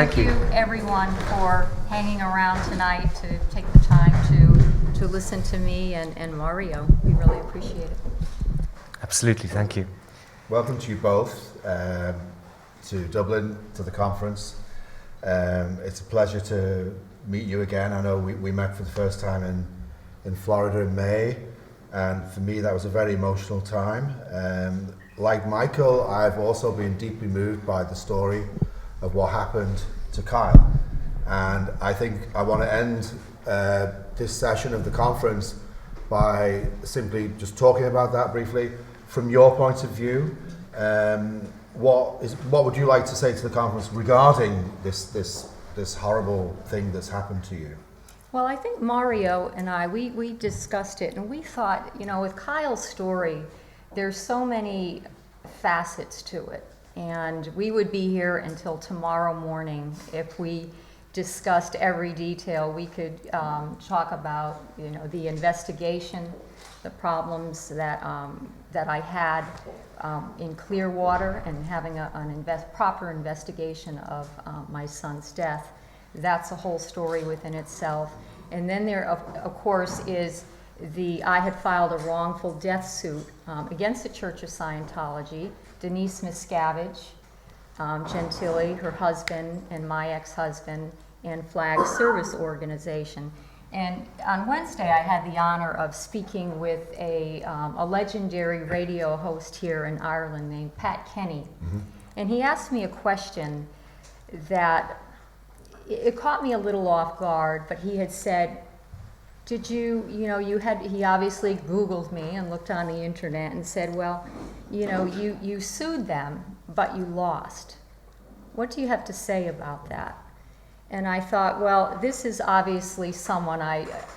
Thank you, everyone, for hanging around tonight to take the time to listen to me and Mario. We really appreciate it. Absolutely, thank you. Welcome to you both to Dublin, to the conference. It's a pleasure to meet you again. I know we met for the first time in Florida in May, and for me that was a very emotional time. Like Michael, I've also been deeply moved by the story of what happened to Kyle. And I think I want to end this session of the conference by simply just talking about that briefly. From your point of view, what would you like to say to the conference regarding this horrible thing that's happened to you? Well, I think Mario and I, we discussed it, and we thought, with Kyle's story, there's so many facets to it. And we would be here until tomorrow morning if we discussed every detail. We could talk about, the investigation, the problems that I had in Clearwater, and having a proper investigation of my son's death. That's a whole story within itself. And then there, of course, is I had filed a wrongful death suit against the Church of Scientology. Denise Miscavige, Gentili, her husband, and my ex-husband, and Flag Service Organization. And on Wednesday, I had the honor of speaking with a legendary radio host here in Ireland named Pat Kenny. Mm-hmm. And he asked me a question that it caught me a little off guard, but he had said, did he obviously Googled me and looked on the internet and said, well, you sued them, but you lost. What do you have to say about that? And I thought, well, this is obviously someone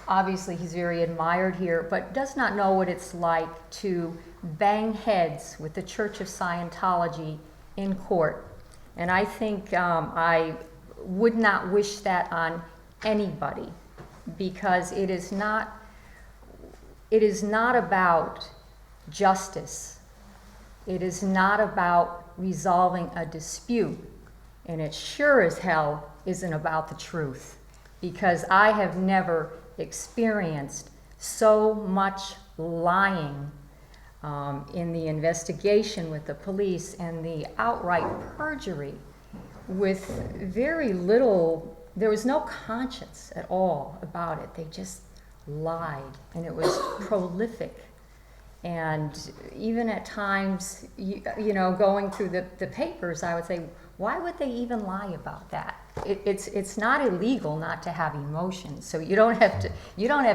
obviously he's very admired here, but does not know what it's like to bang heads with the Church of Scientology in court. And I think I would not wish that on anybody, because it is not about justice. It is not about resolving a dispute, and it sure as hell isn't about the truth, because I have never experienced so much lying in the investigation with the police, and the outright perjury with very little. There was no conscience at all about it. They just lied, and it was prolific. And even at times, going through the papers, I would say, why would they even lie about that? It's not illegal not to have emotions, so you don't have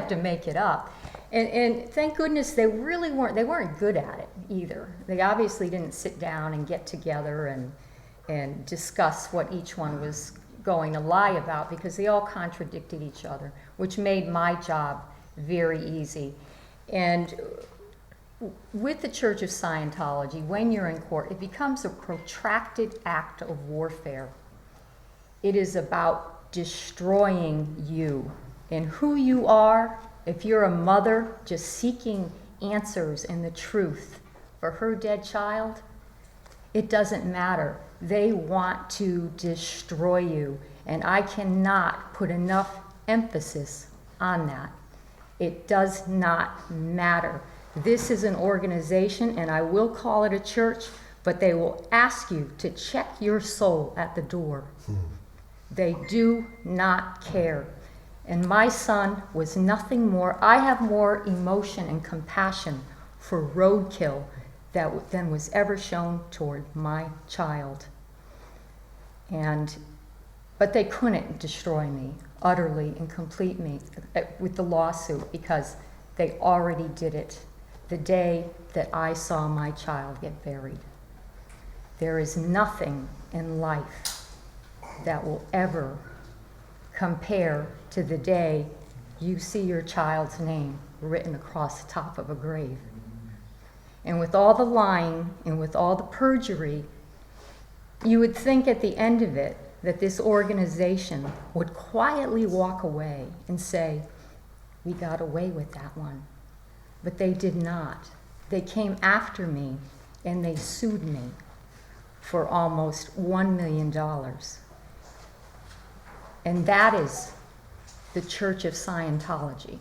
to make it up. And thank goodness they weren't good at it either. They obviously didn't sit down and get together and discuss what each one was going to lie about, because they all contradicted each other, which made my job very easy. And with the Church of Scientology, when you're in court, it becomes a protracted act of warfare. It is about destroying you and who you are. If you're a mother just seeking answers and the truth for her dead child, it doesn't matter. They want to destroy you, and I cannot put enough emphasis on that. It does not matter. This is an organization, and I will call it a church, but they will ask you to check your soul at the door. They do not care. And my son was nothing more. I have more emotion and compassion for roadkill than was ever shown toward my child. But they couldn't destroy me utterly and completely with the lawsuit, because they already did it the day that I saw my child get buried. There is nothing in life that will ever compare to the day you see your child's name written across the top of a grave. And with all the lying and with all the perjury, you would think at the end of it that this organization would quietly walk away and say, we got away with that one. But they did not. They came after me and they sued me for almost $1 million. And that is the Church of Scientology.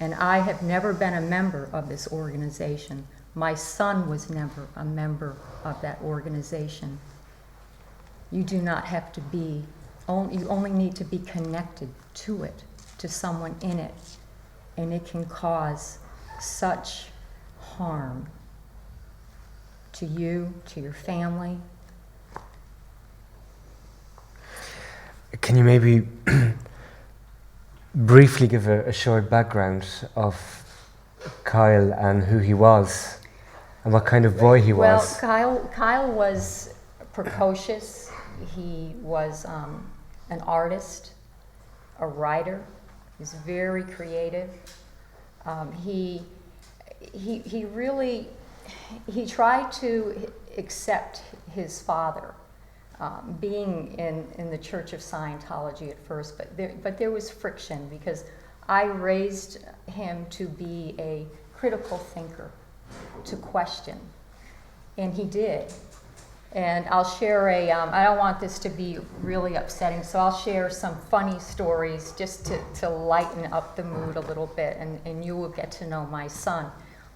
And I have never been a member of this organization. My son was never a member of that organization. You do not have to be, you only need to be connected to it, to someone in it. And it can cause such harm to you, to your family. Can you maybe briefly give a short background of Kyle and who he was and what kind of boy he was? Well, Kyle was precocious. He was an artist, a writer. He's very creative. He tried to accept his father, being in the Church of Scientology at first, but there was friction because I raised him to be a critical thinker, to question, and he did. And I'll share I don't want this to be really upsetting, so I'll share some funny stories just to lighten up the mood a little bit, and you will get to know my son.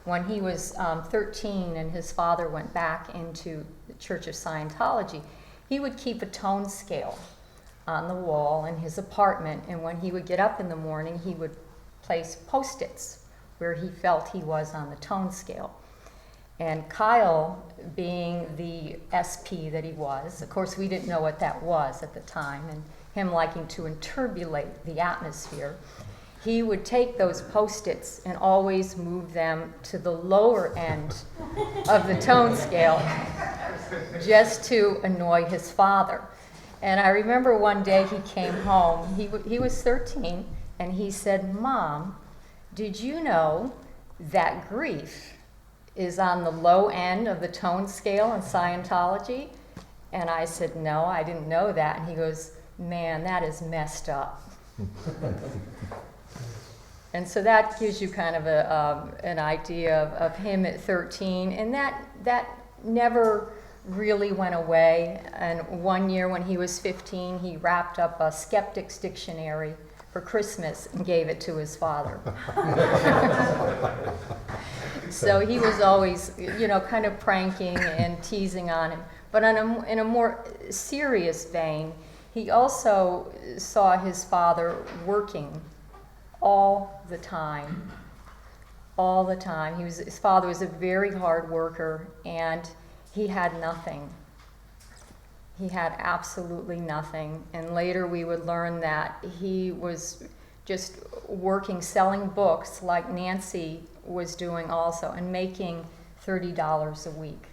When he was 13 and his father went back into the Church of Scientology, he would keep a tone scale on the wall in his apartment, and when he would get up in the morning, he would place Post-its where he felt he was on the tone scale. And Kyle, being the SP that he was, of course we didn't know what that was at the time, and him liking to turbulate the atmosphere, he would take those Post-its and always move them to the lower end of the tone scale just to annoy his father. And I remember one day he came home, he was 13, and he said, "Mom, did you know that grief is on the low end of the tone scale in Scientology?" And I said, "No, I didn't know that." And he goes, "Man, that is messed up." And so that gives you kind of an idea of him at 13. And that never really went away. And one year when he was 15, he wrapped up a skeptic's dictionary for Christmas and gave it to his father. So he was always, kind of pranking and teasing on him. But in a more serious vein, he also saw his father working all the time. All the time. His father was a very hard worker, and he had nothing. He had absolutely nothing. And later we would learn that he was just working, selling books like Nancy was doing also, and making $30 a week.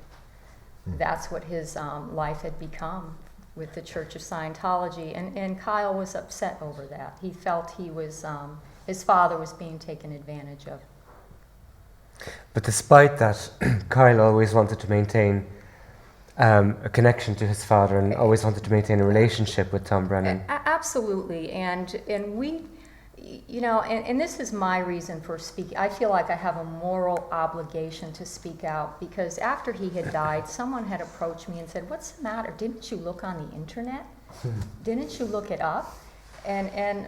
That's what his life had become with the Church of Scientology. And Kyle was upset over that. He felt he was, his father was being taken advantage of. But despite that, Kyle always wanted to maintain a connection to his father and always wanted to maintain a relationship with Tom Brennan. Absolutely. And we, and this is my reason for speaking. I feel like I have a moral obligation to speak out, because after he had died, someone had approached me and said, "What's the matter? Didn't you look on the internet? Didn't you look it up?" And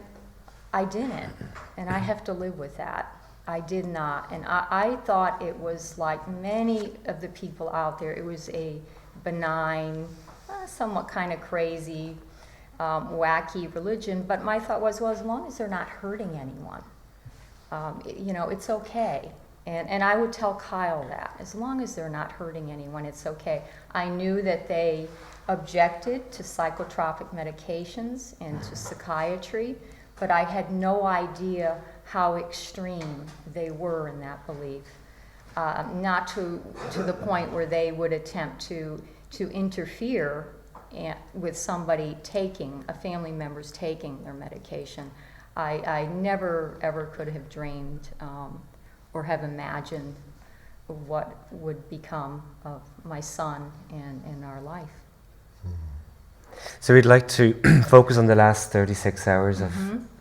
I didn't, and I have to live with that. I did not, and I thought it was like many of the people out there, it was a benign, somewhat kind of crazy, wacky religion, but my thought was, well, as long as they're not hurting anyone, it's okay. And I would tell Kyle that, as long as they're not hurting anyone, it's okay. I knew that they objected to psychotropic medications and to psychiatry, but I had no idea how extreme they were in that belief. Not to the point where they would attempt to interfere with somebody a family member's taking their medication. I never ever could have dreamed or have imagined what would become of my son and our life. So we'd like to focus on the last 36 hours of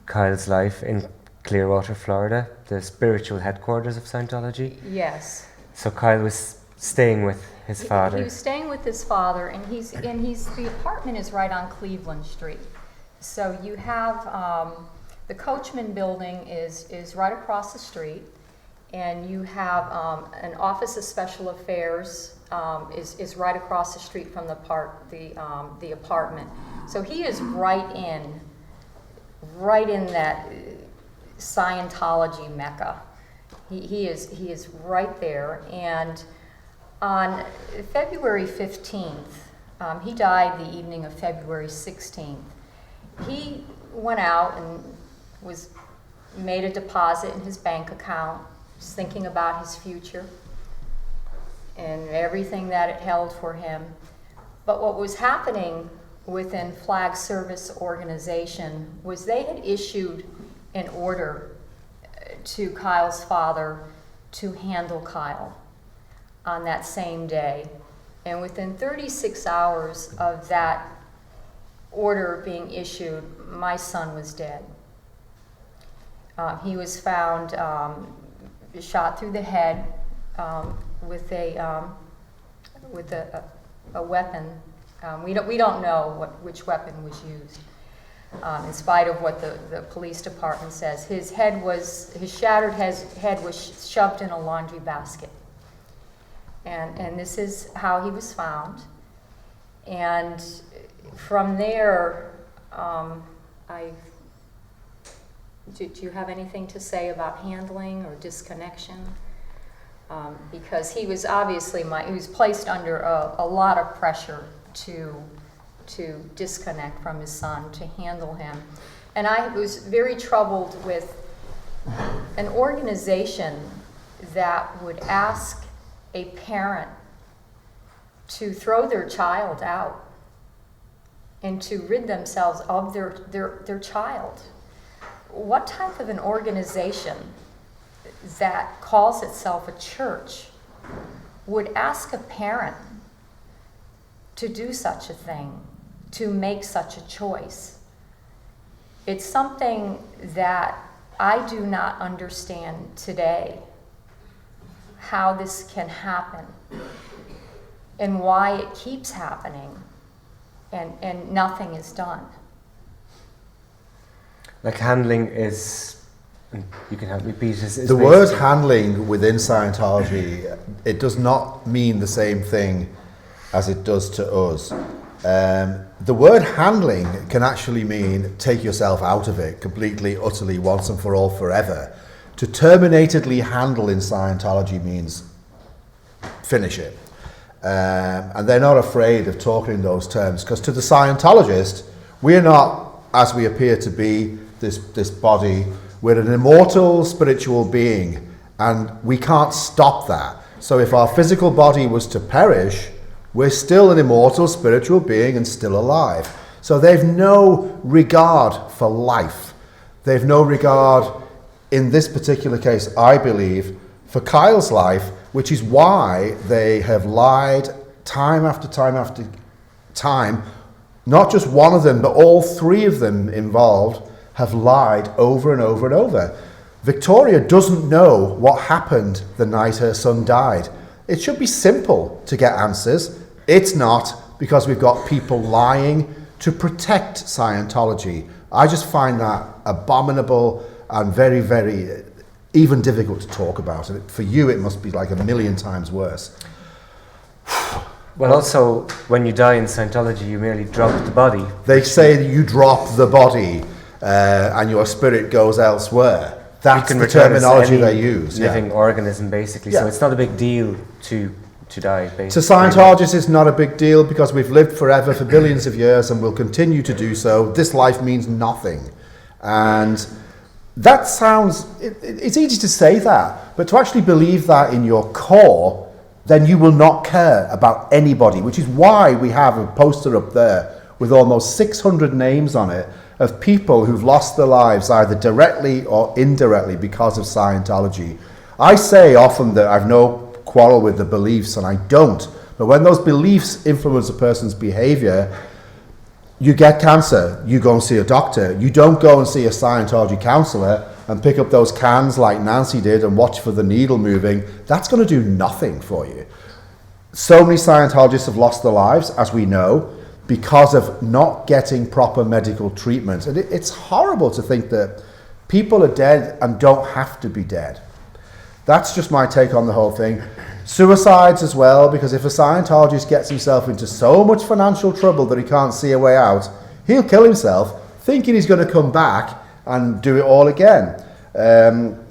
Kyle's life in Clearwater, Florida, the spiritual headquarters of Scientology. Yes. So Kyle was staying with his father. He was staying with his father, and the apartment is right on Cleveland Street. So you have, the Coachman building is right across the street, and you have an Office of Special Affairs is right across the street from the apartment. So he is right in that Scientology mecca. He is right there. And on February 15th, he died the evening of February 16th. He went out and made a deposit in his bank account, just thinking about his future and everything that it held for him. But what was happening within Flag Service Organization was they had issued an order to Kyle's father to handle Kyle on that same day. And within 36 hours of that order being issued, my son was dead. He was found shot through the head with a weapon. We don't know which weapon was used. In spite of what the police department says, his shattered head was shoved in a laundry basket. And this is how he was found. And from there, do you have anything to say about handling or disconnection? Because he was obviously he was placed under a lot of pressure to disconnect from his son, to handle him. And I was very troubled with an organization that would ask a parent to throw their child out and to rid themselves of their child. What type of an organization that calls itself a church would ask a parent to do such a thing, to make such a choice? It's something that I do not understand today, how this can happen and why it keeps happening and nothing is done. Like handling is, you can help me, Pete, is the word handling within Scientology, it does not mean the same thing as it does to us. The word handling can actually mean take yourself out of it completely, utterly, once and for all, forever. To terminatedly handle in Scientology means finish it. And they're not afraid of talking in those terms, because to the Scientologist, we're not, as we appear to be, this body. We're an immortal spiritual being, and we can't stop that. So if our physical body was to perish, we're still an immortal spiritual being and still alive. So they've no regard for life. They've no regard, in this particular case, I believe, for Kyle's life, which is why they have lied time after time after time. Not just one of them, but all three of them involved have lied over and over and over. Victoria doesn't know what happened the night her son died. It should be simple to get answers. It's not, because we've got people lying to protect Scientology. I just find that abominable and very, very, even difficult to talk about. And for you, it must be like a million times worse. Well, also, when you die in Scientology, you merely drop the body. They say that you drop the body and your spirit goes elsewhere. That's the terminology they use. Living organism, basically. Yeah. So it's not a big deal to die, basically. To Scientologists, it's not a big deal because we've lived forever for billions of years and will continue to do so. This life means nothing. And that sounds, it's easy to say that, but to actually believe that in your core, then you will not care about anybody, which is why we have a poster up there with almost 600 names on it of people who've lost their lives either directly or indirectly because of Scientology. I say often that I've no quarrel with the beliefs, and I don't, but when those beliefs influence a person's behavior, you get cancer, you go and see a doctor. You don't go and see a Scientology counselor and pick up those cans like Nancy did and watch for the needle moving. That's going to do nothing for you. So many Scientologists have lost their lives, as we know. because of not getting proper medical treatment. And it's horrible to think that people are dead and don't have to be dead. That's just my take on the whole thing. Suicides as well, because if a Scientologist gets himself into so much financial trouble that he can't see a way out, he'll kill himself thinking he's going to come back and do it all again.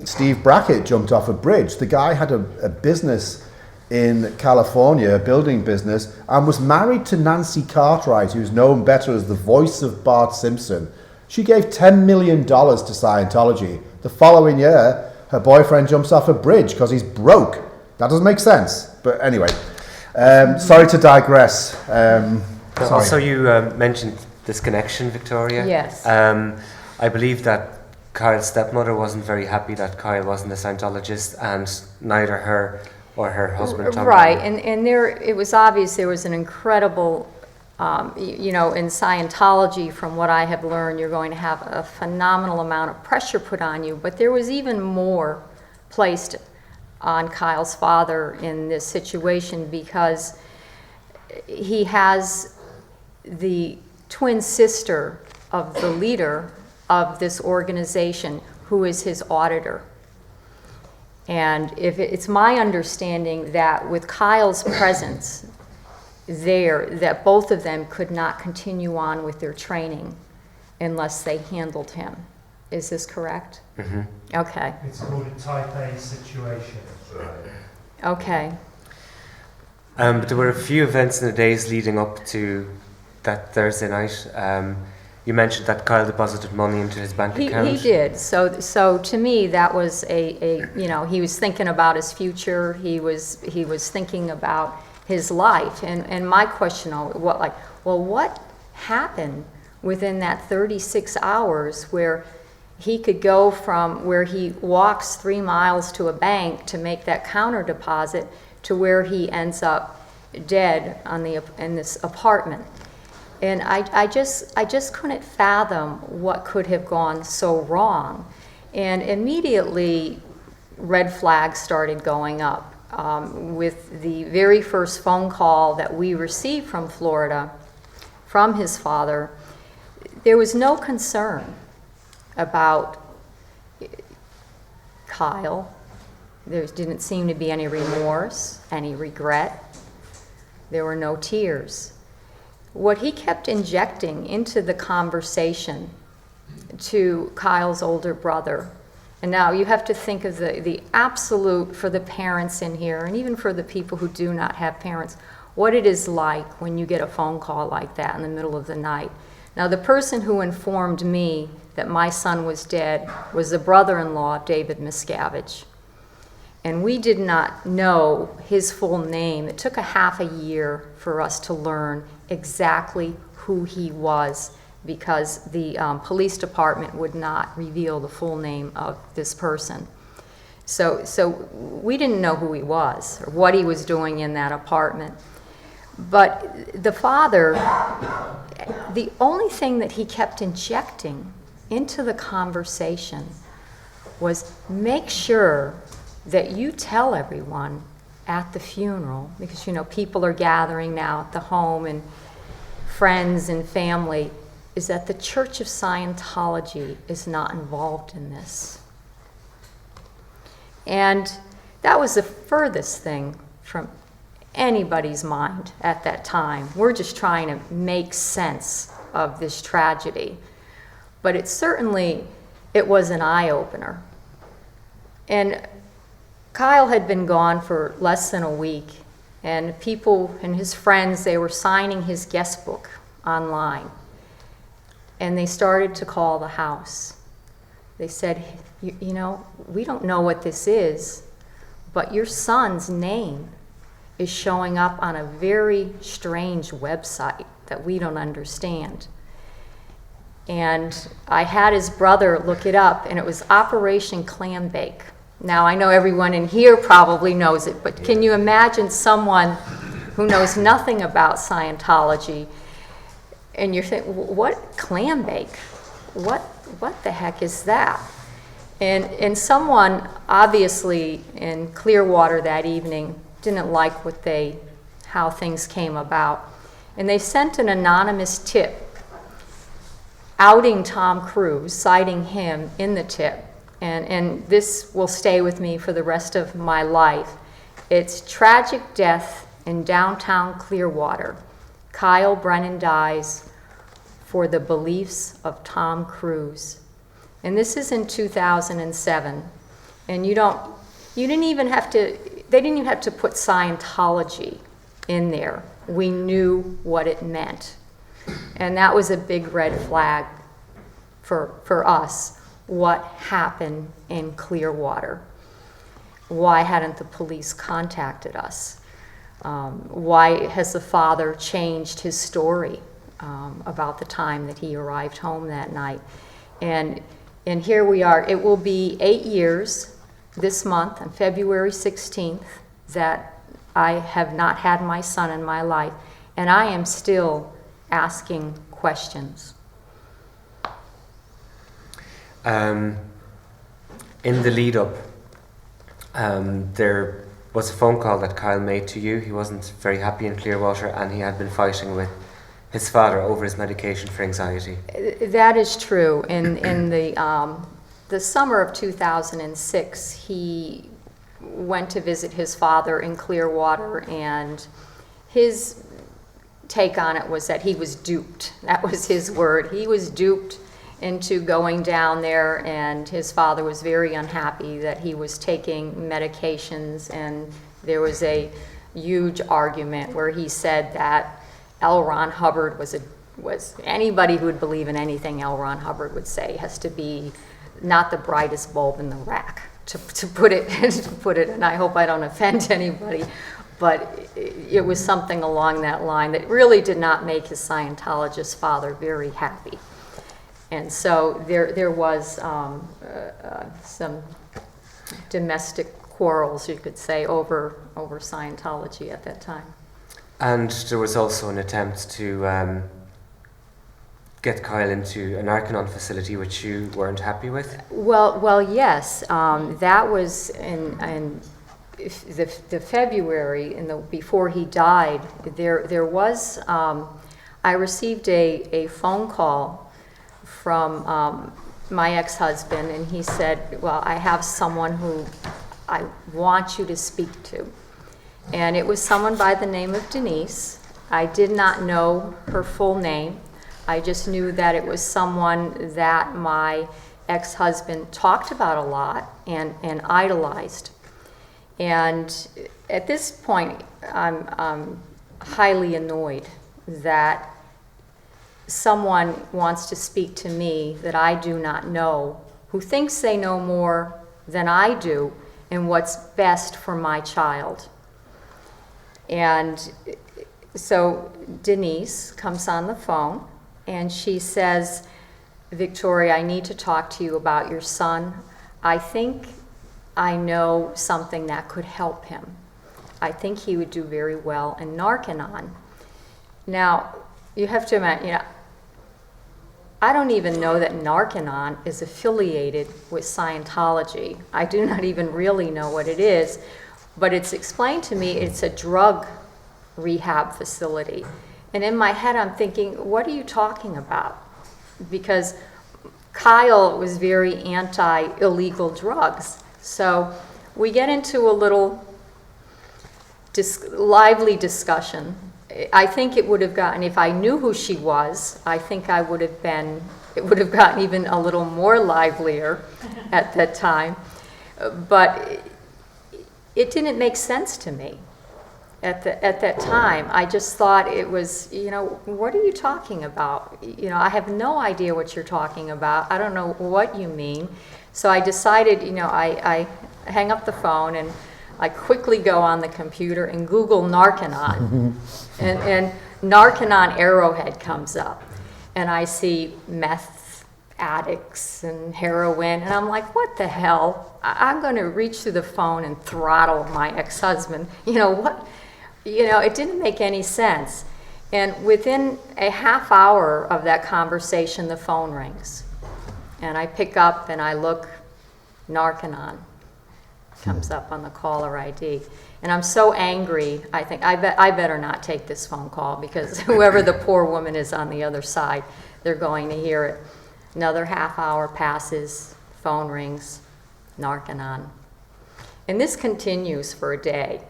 Steve Brackett jumped off a bridge. The guy had a business in California, a building business, and was married to Nancy Cartwright, who's known better as the voice of Bart Simpson. She gave $10 million to Scientology. The following year, her boyfriend jumps off a bridge because he's broke. That doesn't make sense. But anyway, sorry to digress. Also, you mentioned this connection, Victoria. Yes. I believe that Kyle's stepmother wasn't very happy that Kyle wasn't a Scientologist, and neither her or her husband Tom. Right, and there, it was obvious there was an incredible, in Scientology, from what I have learned, you're going to have a phenomenal amount of pressure put on you, but there was even more placed on Kyle's father in this situation, because he has the twin sister of the leader of this organization who is his auditor. And it's my understanding that with Kyle's presence there, that both of them could not continue on with their training unless they handled him. Is this correct? Mm-hmm. Okay. It's called a type A situation. Okay. But there were a few events in the days leading up to that Thursday night. You mentioned that Kyle deposited money into his bank account. He did. So to me, that was he was thinking about his future. He was thinking about his life. And my question, what happened within that 36 hours where he could go from where he walks 3 miles to a bank to make that counter deposit to where he ends up dead in this apartment? And I just couldn't fathom what could have gone so wrong. And immediately, red flags started going up. With the very first phone call that we received from Florida, from his father, there was no concern about Kyle. There didn't seem to be any remorse, any regret. There were no tears. What he kept injecting into the conversation to Kyle's older brother, and now you have to think of the absolute, for the parents in here, and even for the people who do not have parents, what it is like when you get a phone call like that in the middle of the night. Now, the person who informed me that my son was dead was the brother-in-law of David Miscavige. And we did not know his full name. It took a half a year for us to learn exactly who he was, because the police department would not reveal the full name of this person. So we didn't know who he was or what he was doing in that apartment. But the father, the only thing that he kept injecting into the conversation was, make sure that you tell everyone at the funeral, because people are gathering now at the home, and friends and family, is that the Church of Scientology is not involved in this. And that was the furthest thing from anybody's mind at that time. We're just trying to make sense of this tragedy. But it was an eye-opener. And Kyle had been gone for less than a week, and people and his friends, they were signing his guest book online. And they started to call the house. They said, we don't know what this is, but your son's name is showing up on a very strange website that we don't understand. And I had his brother look it up, and it was Operation Clambake. Now, I know everyone in here probably knows it, but can you imagine someone who knows nothing about Scientology, and you're thinking, what, clambake? What the heck is that? And someone, obviously, in Clearwater that evening didn't like how things came about. And they sent an anonymous tip outing Tom Cruise, citing him in the tip. And this will stay with me for the rest of my life. It's tragic death in downtown Clearwater. Kyle Brennan dies for the beliefs of Tom Cruise. And this is in 2007. And they didn't even have to put Scientology in there. We knew what it meant. And that was a big red flag for us. What happened in Clearwater? Why hadn't the police contacted us? Why has the father changed his story about the time that he arrived home that night? And here we are. It will be 8 years this month, on February 16th, that I have not had my son in my life, and I am still asking questions. In the lead up, there was a phone call that Kyle made to you. He wasn't very happy in Clearwater, and he had been fighting with his father over his medication for anxiety. That is true. In the summer of 2006, he went to visit his father in Clearwater, and his take on it was that he was duped. That was his word. He was duped into going down there, and his father was very unhappy that he was taking medications, and there was a huge argument where he said that L. Ron Hubbard was anybody who would believe in anything L. Ron Hubbard would say has to be not the brightest bulb in the rack, to put it, and I hope I don't offend anybody, but it was something along that line that really did not make his Scientologist father very happy. And so there was some domestic quarrels, you could say, over Scientology at that time. And there was also an attempt to get Kyle into an Arcanon facility, which you weren't happy with? Well, yes. That was in the February, before he died. There was, I received a phone call from my ex-husband, and he said, well, I have someone who I want you to speak to. And it was someone by the name of Denise. I did not know her full name. I just knew that it was someone that my ex-husband talked about a lot and idolized. And at this point, I'm highly annoyed that someone wants to speak to me that I do not know, who thinks they know more than I do and what's best for my child. And so Denise comes on the phone, and she says, Victoria, I need to talk to you about your son. I think I know something that could help him. I think he would do very well in Narcanon. Now, you have to imagine, I don't even know that Narcanon is affiliated with Scientology. I do not even really know what it is, but it's explained to me it's a drug rehab facility. And in my head, I'm thinking, what are you talking about? Because Kyle was very anti-illegal drugs. So we get into a little lively discussion. I think it would have gotten, if I knew who she was, I think it would have gotten even a little more livelier at that time. But it didn't make sense to me at that time. I just thought it was, what are you talking about? I have no idea what you're talking about. I don't know what you mean. So I decided, I hang up the phone and I quickly go on the computer and Google Narcanon. and Narcanon Arrowhead comes up. And I see meth addicts and heroin. And I'm like, what the hell? I'm going to reach through the phone and throttle my ex-husband. What? It didn't make any sense. And within a half hour of that conversation, the phone rings. And I pick up and I look, Narcanon. comes up on the caller ID. And I'm so angry, I think, I better not take this phone call, because whoever the poor woman is on the other side, they're going to hear it. Another half hour passes, phone rings, Narconon. And this continues for a day.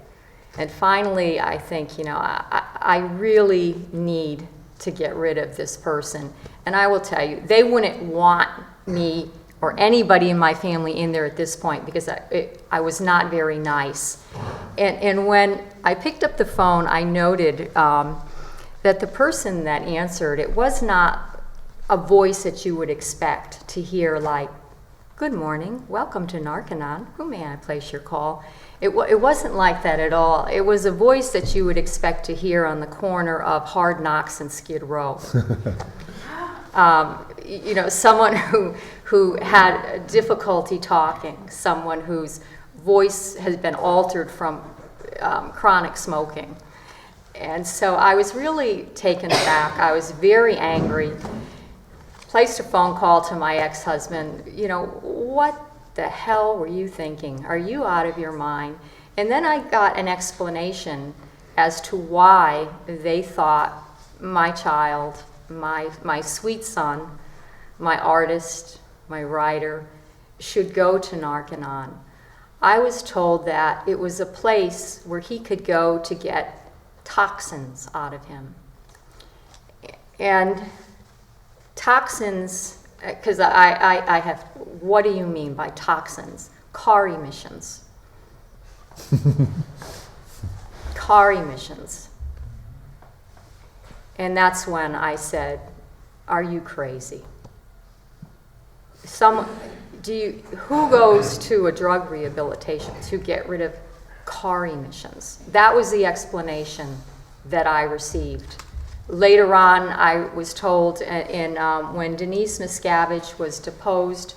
And finally, I think, I really need to get rid of this person. And I will tell you, they wouldn't want me or anybody in my family in there at this point, because I was not very nice. And when I picked up the phone, I noted that the person that answered, it was not a voice that you would expect to hear, like, "Good morning, welcome to Narconon, who may I place your call?" It wasn't like that at all. It was a voice that you would expect to hear on the corner of Hard Knocks and Skid Row. Someone who had difficulty talking, someone whose voice has been altered from chronic smoking. And so I was really taken aback. I was very angry. Placed a phone call to my ex-husband. What the hell were you thinking? Are you out of your mind? And then I got an explanation as to why they thought my child, my sweet son, my artist, my writer, should go to Narconon. I was told that it was a place where he could go to get toxins out of him. And toxins, because I have, what do you mean by toxins? Car emissions. Car emissions. And that's when I said, "Are you crazy? Who goes to a drug rehabilitation to get rid of car emissions?" That was the explanation that I received. Later on, I was told when Denise Miscavige was deposed,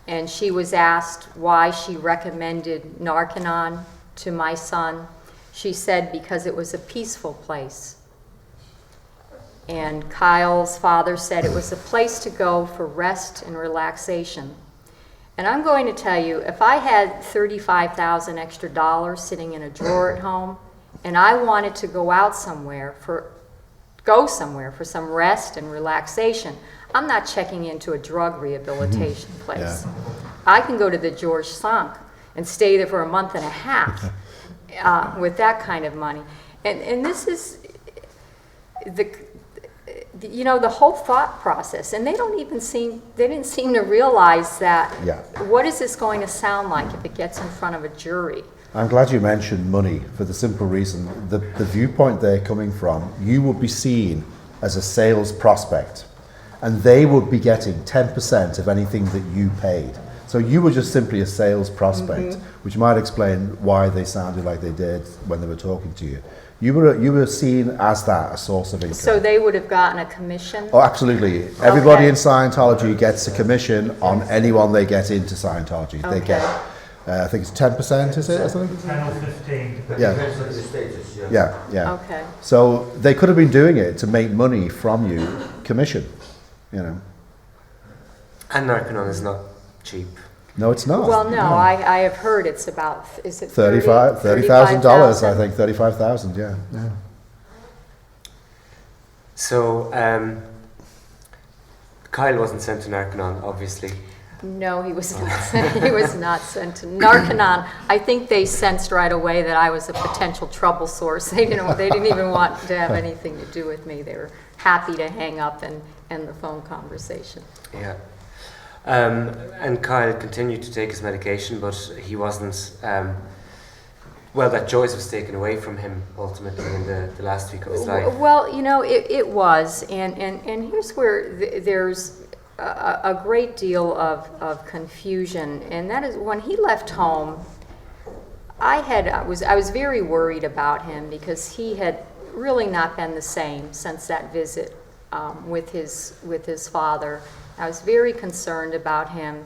and she was asked why she recommended Narconon to my son, she said because it was a peaceful place. And Kyle's father said it was a place to go for rest and relaxation. And I'm going to tell you, if I had $35,000 extra dollars sitting in a drawer at home, and I wanted to go out somewhere for some rest and relaxation, I'm not checking into a drug rehabilitation place. Yeah. I can go to the George Cinq and stay there for a month and a half with that kind of money. And this is the whole thought process, and they didn't seem to realize that. Yeah. What is this going to sound like if it gets in front of a jury? I'm glad you mentioned money, for the simple reason, the viewpoint they're coming from, you would be seen as a sales prospect, and they would be getting 10% of anything that you paid. So you were just simply a sales prospect, which might explain why they sounded like they did when they were talking to you. You were seen as that, a source of income. So they would have gotten a commission? Oh, absolutely. Everybody Okay. in Scientology gets a commission on anyone they get into Scientology. They Okay. get, I think it's 10%, is it? Or something? 10 or 15, depending Yeah. on Depends on the status, yeah. Yeah, yeah. Okay. So they could have been doing it to make money from you, commission, And Narconon is not cheap. No, it's not. Well, no, I have heard it's about, is it $30,000, I think, 35,000, yeah. So, Kyle wasn't sent to Narconon, obviously. No, he was not sent. He was not sent to Narconon. I think they sensed right away that I was a potential trouble source. They didn't even want to have anything to do with me. They were happy to hang up and end the phone conversation. Yeah. And Kyle continued to take his medication, but he wasn't. That choice was taken away from him ultimately in the last week of his life. Well, it was, and here's where there's a great deal of confusion, and that is when he left home. I was very worried about him because he had really not been the same since that visit with his father. I was very concerned about him,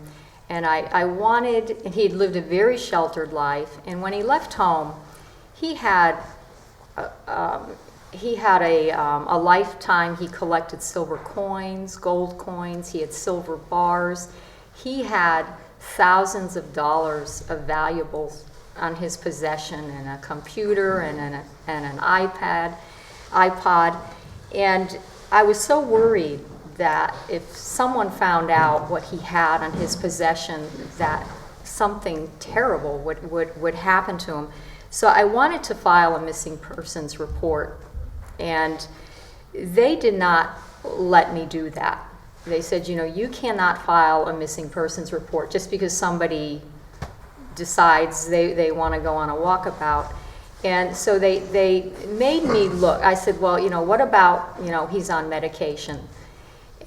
and and he had lived a very sheltered life, and when he left home, he had a lifetime. He collected silver coins, gold coins, he had silver bars. He had thousands of dollars of valuables on his possession, and a computer and an iPod. And I was so worried that if someone found out what he had on his possession, that something terrible would happen to him. So I wanted to file a missing persons report, and they did not let me do that. They said, you cannot file a missing persons report just because somebody decides they want to go on a walkabout. And so they made me look. I said, well, what about, he's on medication?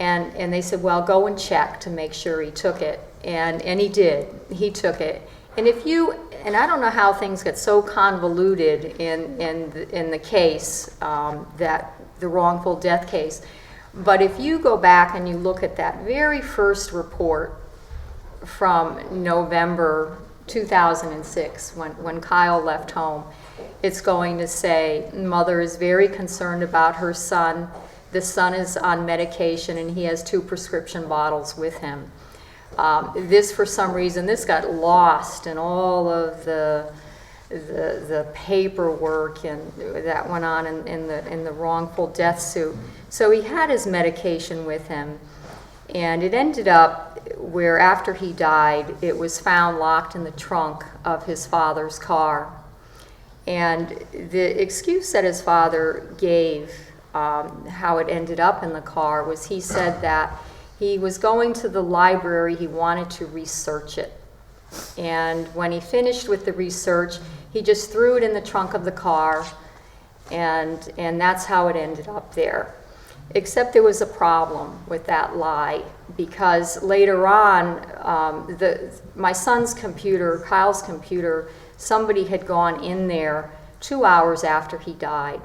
And they said, well, go and check to make sure he took it. And he did. He took it. And and I don't know how things get so convoluted in the case, that the wrongful death case. But if you go back and you look at that very first report from November 2006, when Kyle left home, it's going to say, mother is very concerned about her son. The son is on medication and he has 2 prescription bottles with him. This, for some reason, this got lost in all of the paperwork and that went on in the wrongful death suit. So he had his medication with him, and it ended up where after he died, it was found locked in the trunk of his father's car. And the excuse that his father gave, how it ended up in the car, was he said that he was going to the library, he wanted to research it. And when he finished with the research, he just threw it in the trunk of the car, and that's how it ended up there. Except there was a problem with that lie, because later on, my son's computer, Kyle's computer, somebody had gone in there 2 hours after he died.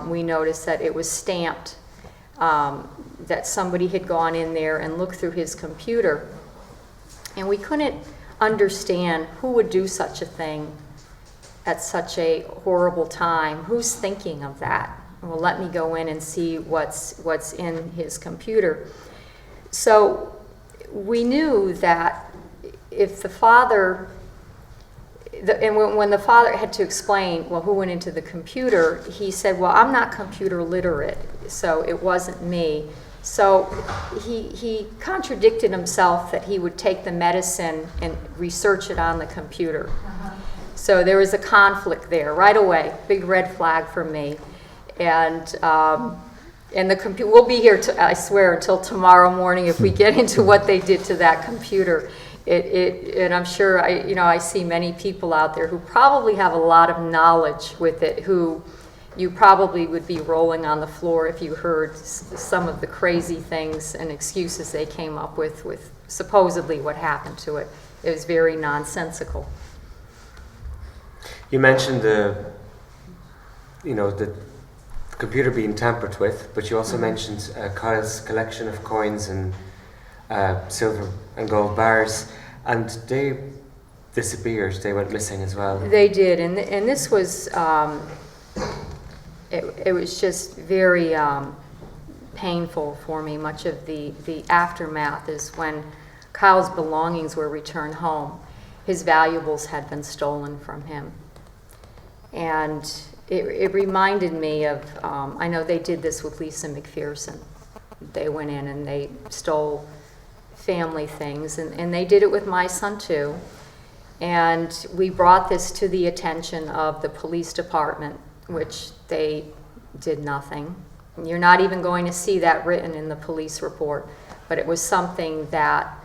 We noticed that it was stamped, that somebody had gone in there and looked through his computer. And we couldn't understand who would do such a thing at such a horrible time. Who's thinking of that? Well, let me go in and see what's in his computer. So we knew that if the father, and when the father had to explain, well, who went into the computer, he said, well, I'm not computer literate, so it wasn't me. So he contradicted himself that he would take the medicine and research it on the computer. So there was a conflict there right away, big red flag for me. And the computer, we'll be here, I swear, until tomorrow morning if we get into what they did to that computer. And I'm sure, I see many people out there who probably have a lot of knowledge with it, who you probably would be rolling on the floor if you heard some of the crazy things and excuses they came up with supposedly what happened to it. It was very nonsensical. You mentioned the computer being tampered with, but you also mentioned Kyle's collection of coins and silver and gold bars, and they disappeared. They went missing as well. They did, and this was it was just very painful for me. Much of the aftermath is when Kyle's belongings were returned home. His valuables had been stolen from him, and it reminded me of, I know they did this with Lisa McPherson. They went in and they stole family things, and they did it with my son too. And we brought this to the attention of the police department, which they did nothing. You're not even going to see that written in the police report, but it was something that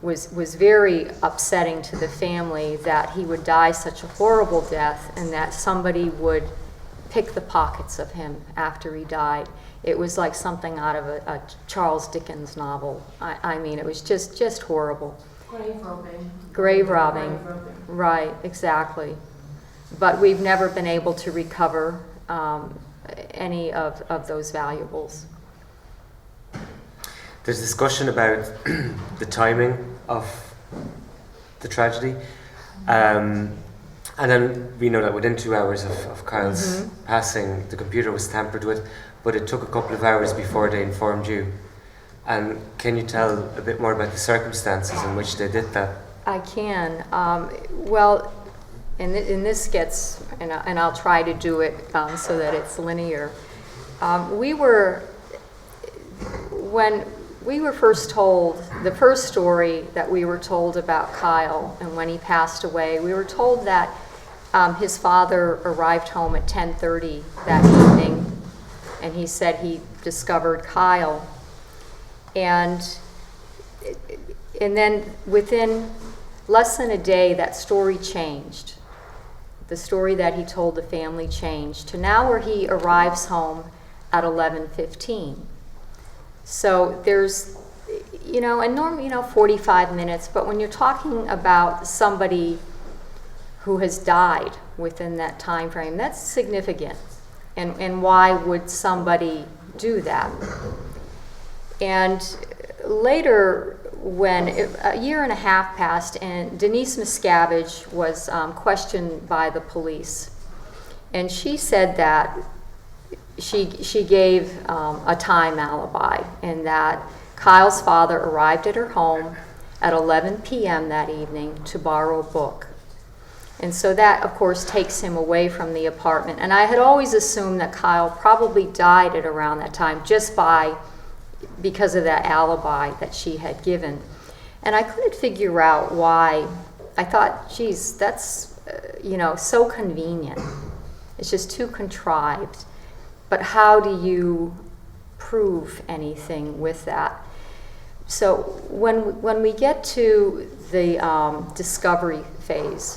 was very upsetting to the family, that he would die such a horrible death and that somebody would pick the pockets of him after he died. It was like something out of a Charles Dickens novel. I mean, it was just horrible. Grave robbing. Right, exactly. But we've never been able to recover any of those valuables. There's discussion about the timing of the tragedy. And then we know that within 2 hours of Kyle's passing, the computer was tampered with, but it took a couple of hours before they informed you And can you tell a bit more about the circumstances in which they did that? I can. Well, and this gets, and I'll try to do it so that it's linear. When we were first told, the first story that we were told about Kyle and when he passed away, we were told that his father arrived home at 10:30 that evening, and he said he discovered Kyle. And then within less than a day, that story changed. The story that he told the family changed to now where he arrives home at 11:15. So there's, and normally, 45 minutes, but when you're talking about somebody who has died within that time frame, that's significant. And why would somebody do that? And later, when a year and a half passed, and Denise Miscavige was questioned by the police, and she said that she gave a time alibi, and that Kyle's father arrived at her home at 11 p.m. that evening to borrow a book. And so that, of course, takes him away from the apartment. And I had always assumed that Kyle probably died at around that time because of that alibi that she had given. And I couldn't figure out why. I thought, geez, that's, so convenient. It's just too contrived. But how do you prove anything with that? So when we get to the discovery phase,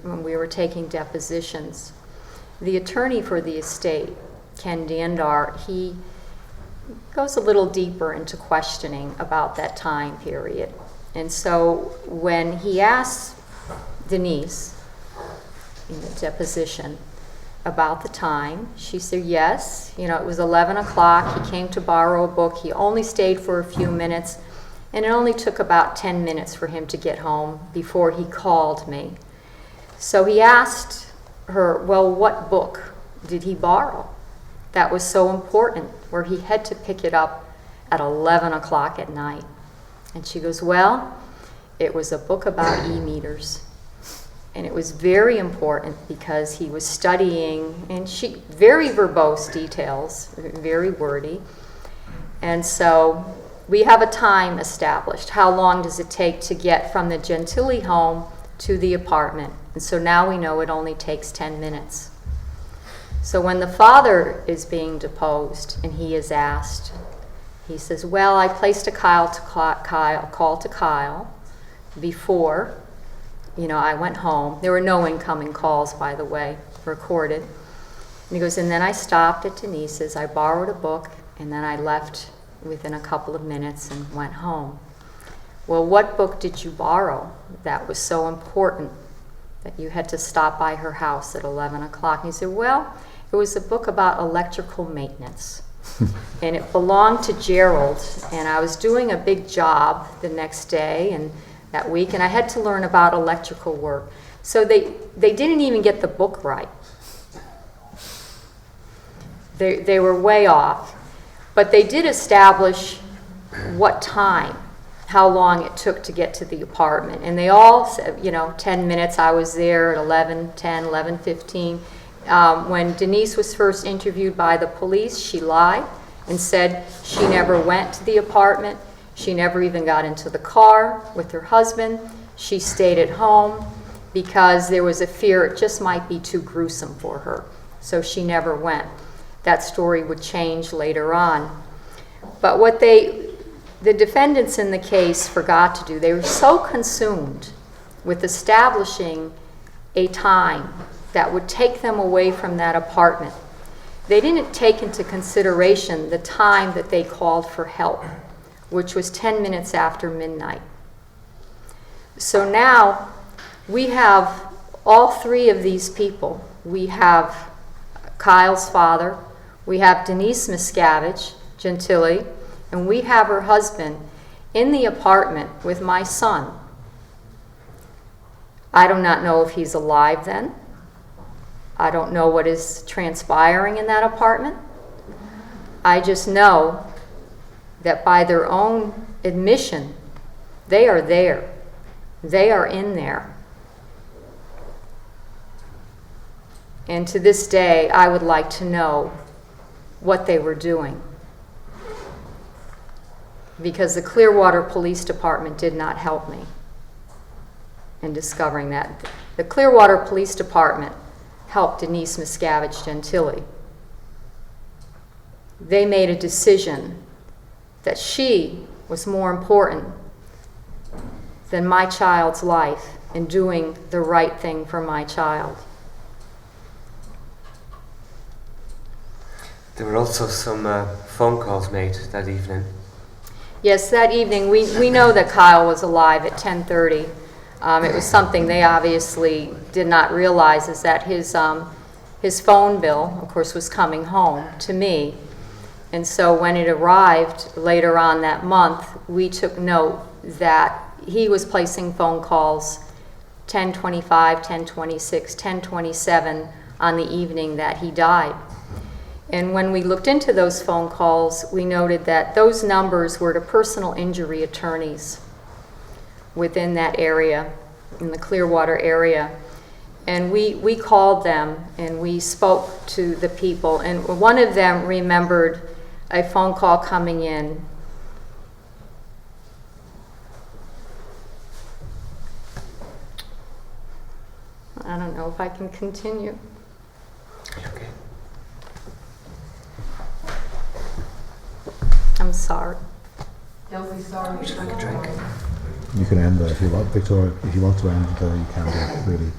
when we were taking depositions, the attorney for the estate, Ken Dandar, he goes a little deeper into questioning about that time period. And so when he asks Denise in the deposition about the time, she said yes, it was 11 o'clock, he came to borrow a book, he only stayed for a few minutes, and it only took about 10 minutes for him to get home before he called me. So he asked her, well, what book did he borrow that was so important, where he had to pick it up at 11 o'clock at night? And she goes, well, it was a book about e-meters. And it was very important because he was studying, and very verbose details, very wordy. And so we have a time established. How long does it take to get from the Gentili home to the apartment? And so now we know it only takes 10 minutes. So when the father is being deposed and he is asked, he says, well, I placed a call to Kyle before I went home. There were no incoming calls, by the way, recorded. And he goes, and then I stopped at Denise's, I borrowed a book, and then I left within a couple of minutes and went home. Well, what book did you borrow that was so important that you had to stop by her house at 11 o'clock? And he said, well, it was a book about electrical maintenance. And it belonged to Gerald, and I was doing a big job the next day and that week, and I had to learn about electrical work. So they didn't even get the book right. They were way off. But they did establish what time, how long it took to get to the apartment. And they all said, 10 minutes, I was there at 11:10, 11:15. When Denise was first interviewed by the police, she lied and said she never went to the apartment. She never even got into the car with her husband. She stayed at home because there was a fear it just might be too gruesome for her. So she never went. That story would change later on. But what the defendants in the case forgot to do, they were so consumed with establishing a time that would take them away from that apartment. They didn't take into consideration the time that they called for help, which was 10 minutes after midnight. So now we have all three of these people. We have Kyle's father, we have Denise Miscavige, Gentili, and we have her husband in the apartment with my son. I do not know if he's alive then. I don't know what is transpiring in that apartment. I just know that by their own admission, they are there. They are in there. And to this day, I would like to know what they were doing. Because the Clearwater Police Department did not help me in discovering that. The Clearwater Police Department helped Denise Miscavige Gentili. They made a decision that she was more important than my child's life and doing the right thing for my child. There were also some phone calls made that evening. Yes, that evening, we know that Kyle was alive at 10:30. It was something they obviously did not realize, is that his phone bill, of course, was coming home to me. And so when it arrived later on that month, we took note that he was placing phone calls 10:25, 10:26, 10:27 on the evening that he died. And when we looked into those phone calls, we noted that those numbers were to personal injury attorneys within that area, in the Clearwater area. And we called them and we spoke to the people. And one of them remembered a phone call coming in. I don't know if I can continue. Okay. I'm sorry. Don't be sorry. Would you like a drink? You can end there if you want, Victoria. If you want to end there, you can do, really.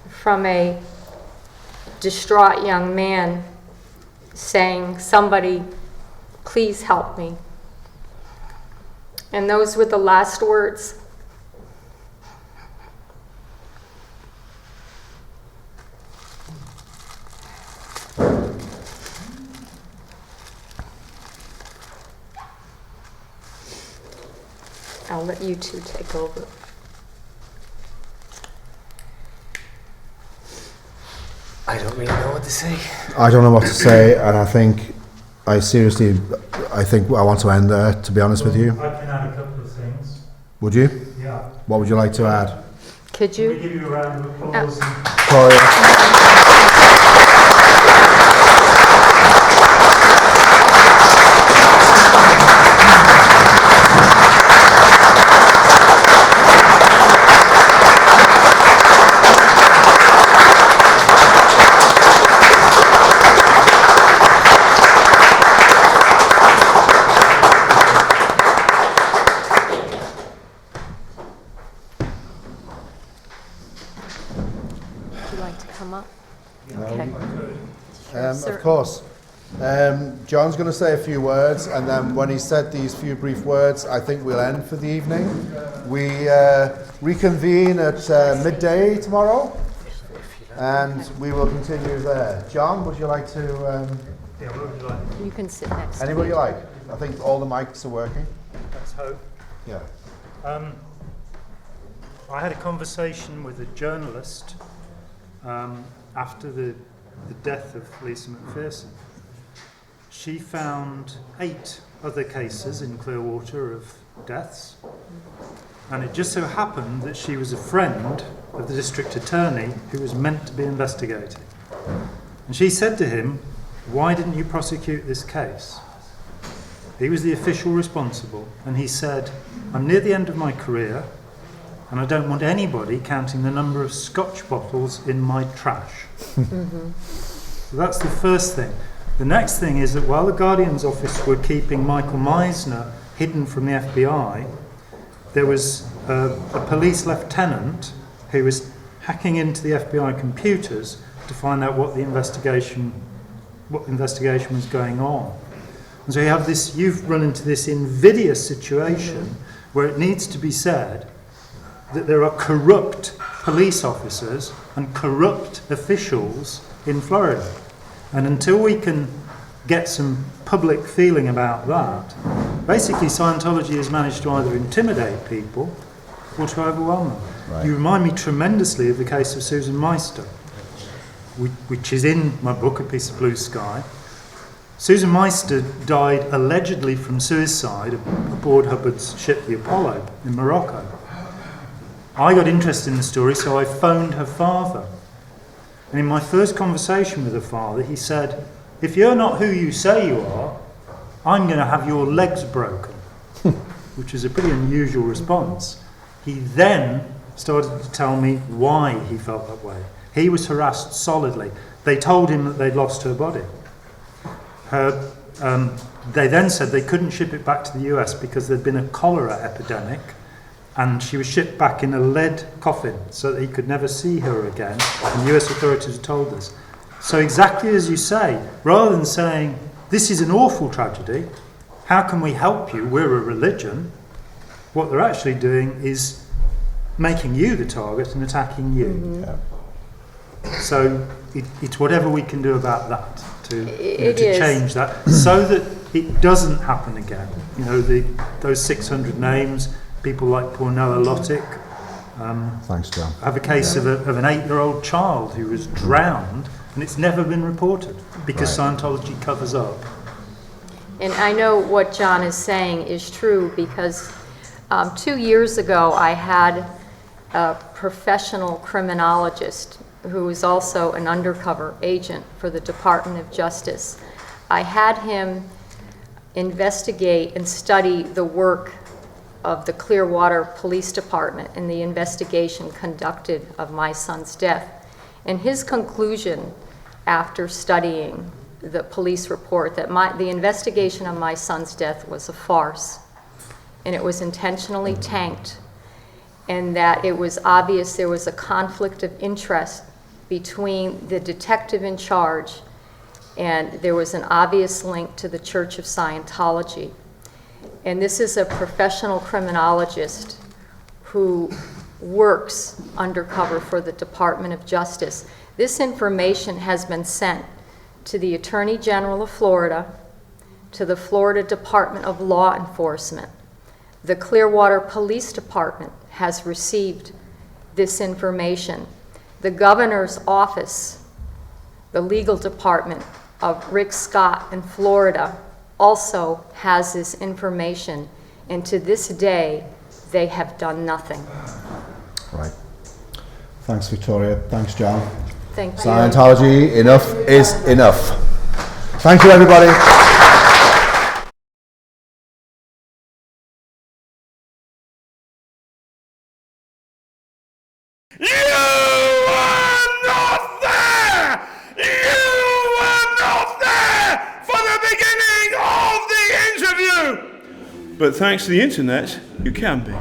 From a distraught young man saying, "Somebody, please help me." And those were the last words. I'll let you two take over. I don't really know what to say. I don't know what to say, and I think I want to end there, to be honest with you. I can add a couple of things. Would you? Yeah. What would you like to add? Could Can we you? give you a round of applause? Victoria? Would you like to come up? Okay. Of course. John's going to say a few words, and then when he said these few brief words, I think we'll end for the evening. We reconvene at midday tomorrow, and we will continue there. John, would you like to... Yeah, what would you like? You can sit next to me. anybody you like? I think all the mics are working. Let's hope. Yeah. I had a conversation with a journalist after the death of Lisa McPherson. She found 8 other cases in Clearwater of deaths, and it just so happened that she was a friend of the district attorney who was meant to be investigating. And she said to him, "Why didn't you prosecute this case?" He was the official responsible, and he said, "I'm near the end of my career, and I don't want anybody counting the number of scotch bottles in my trash." So that's the first thing. The next thing is that while the Guardian's office were keeping Michael Meisner hidden from the FBI, there was a police lieutenant who was hacking into the FBI computers to find out what investigation was going on. And so you've run into this invidious situation where it needs to be said that there are corrupt police officers and corrupt officials in Florida. And until we can get some public feeling about that, basically Scientology has managed to either intimidate people or to overwhelm them. Right. You remind me tremendously of the case of Susan Meister. which is in my book, A Piece of Blue Sky. Susan Meister died allegedly from suicide aboard Hubbard's ship, the Apollo, in Morocco. I got interested in the story, so I phoned her father. And in my first conversation with her father, he said, "If you're not who you say you are, I'm going to have your legs broken," which is a pretty unusual response. He then started to tell me why he felt that way. He was harassed solidly. They told him that they'd lost her body. They then said they couldn't ship it back to the US because there'd been a cholera epidemic, and she was shipped back in a lead coffin so that he could never see her again, and US authorities had told us. So exactly as you say, rather than saying, this is an awful tragedy, how can we help you, we're a religion, what they're actually doing is making you the target and attacking you. Mm-hmm. Yeah. So it's whatever we can do about that to is. change that, so that it doesn't happen again. You know, those 600 names, people like poor Noah Lottick. Thanks, John. I have a case of an 8-year-old child who was drowned, and it's never been reported because Right. Scientology covers up. And I know what John is saying is true because 2 years ago I had a professional criminologist who is also an undercover agent for the Department of Justice. I had him investigate and study the work of the Clearwater Police Department in the investigation conducted of my son's death. And his conclusion after studying the police report that the investigation of my son's death was a farce, and it was intentionally tanked, and that it was obvious there was a conflict of interest between the detective in charge, and there was an obvious link to the Church of Scientology. And this is a professional criminologist who works undercover for the Department of Justice. This information has been sent to the Attorney General of Florida, to the Florida Department of Law Enforcement. The Clearwater Police Department has received this information. The governor's office, the legal department of Rick Scott in Florida, also has this information, and to this day, they have done nothing. Right. Thanks, Victoria. Thanks, John. Thank you. Scientology, enough is enough. Thank you, everybody. You were not there! You were not there for the beginning of the interview! But thanks to the internet, you can be.